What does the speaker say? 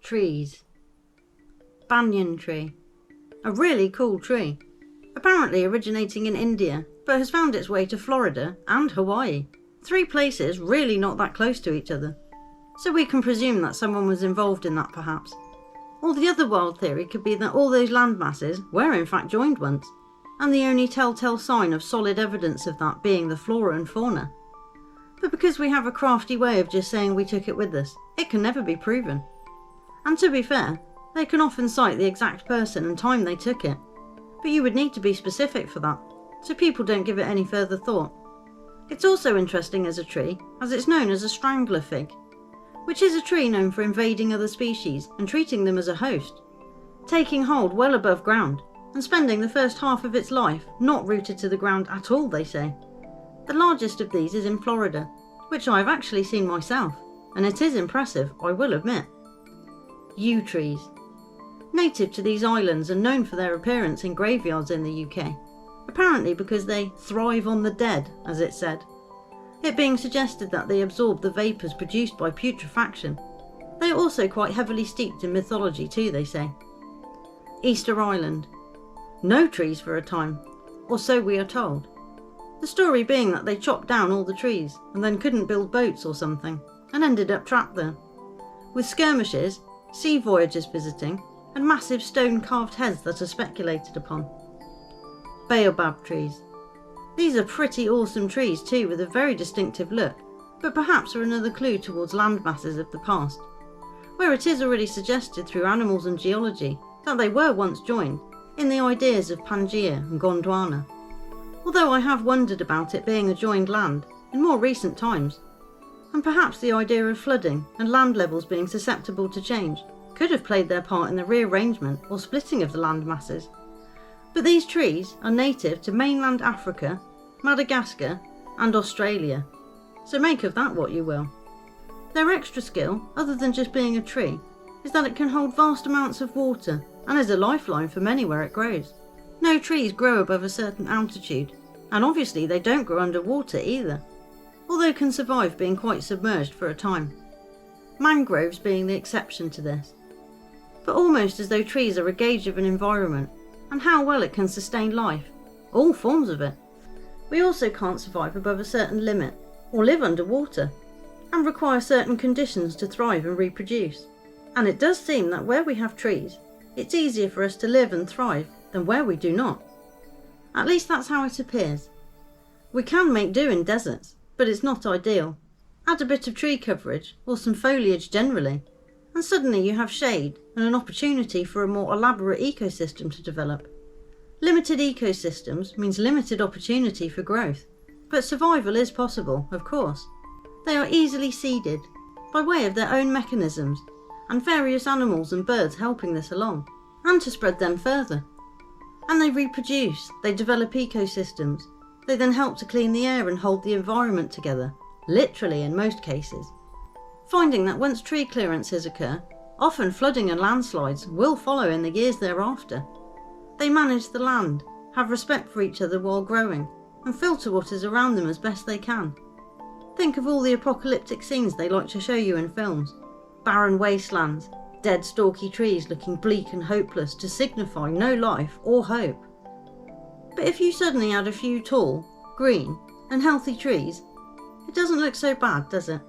Trees. Banyan tree. A really cool tree. Apparently originating in India, but has found its way to Florida and Hawaii. 3 places really not that close to each other. So we can presume that someone was involved in that perhaps. Or the other wild theory could be that all those land masses were in fact joined once, and the only telltale sign of solid evidence of that being the flora and fauna. But because we have a crafty way of just saying we took it with us, it can never be proven. And to be fair, they can often cite the exact person and time they took it, but you would need to be specific for that, so people don't give it any further thought. It's also interesting as a tree, as it's known as a strangler fig, which is a tree known for invading other species and treating them as a host, taking hold well above ground and spending the first half of its life not rooted to the ground at all, they say. The largest of these is in Florida, which I have actually seen myself, and it is impressive, I will admit. Yew trees. Native to these islands and known for their appearance in graveyards in the UK, apparently because they thrive on the dead, as it's said, it being suggested that they absorb the vapours produced by putrefaction. They are also quite heavily steeped in mythology too, they say. Easter Island. No trees for a time, or so we are told. The story being that they chopped down all the trees and then couldn't build boats or something, and ended up trapped there, with skirmishes, sea voyagers visiting, and massive stone carved heads that are speculated upon. Baobab trees. These are pretty awesome trees too, with a very distinctive look, but perhaps are another clue towards land masses of the past, where it is already suggested through animals and geology that they were once joined in the ideas of Pangaea and Gondwana. Although I have wondered about it being a joined land in more recent times, and perhaps the idea of flooding and land levels being susceptible to change could have played their part in the rearrangement or splitting of the land masses. But these trees are native to mainland Africa, Madagascar and Australia, so make of that what you will. Their extra skill, other than just being a tree, is that it can hold vast amounts of water and is a lifeline for many where it grows. No trees grow above a certain altitude, and obviously they don't grow underwater either, although can survive being quite submerged for a time. Mangroves being the exception to this. But almost as though trees are a gauge of an environment and how well it can sustain life, all forms of it. We also can't survive above a certain limit or live underwater, and require certain conditions to thrive and reproduce. And it does seem that where we have trees, it's easier for us to live and thrive than where we do not. At least that's how it appears. We can make do in deserts, but it's not ideal. Add a bit of tree coverage, or some foliage generally, and suddenly you have shade and an opportunity for a more elaborate ecosystem to develop. Limited ecosystems means limited opportunity for growth, but survival is possible, of course. They are easily seeded, by way of their own mechanisms, and various animals and birds helping this along, and to spread them further. And they reproduce, they develop ecosystems, they then help to clean the air and hold the environment together, literally in most cases. Finding that once tree clearances occur, often flooding and landslides will follow in the years thereafter. They manage the land, have respect for each other while growing, and filter what is around them as best they can. Think of all the apocalyptic scenes they like to show you in films. Barren wastelands, dead stalky trees looking bleak and hopeless to signify no life or hope. But if you suddenly add a few tall, green and healthy trees, it doesn't look so bad, does it?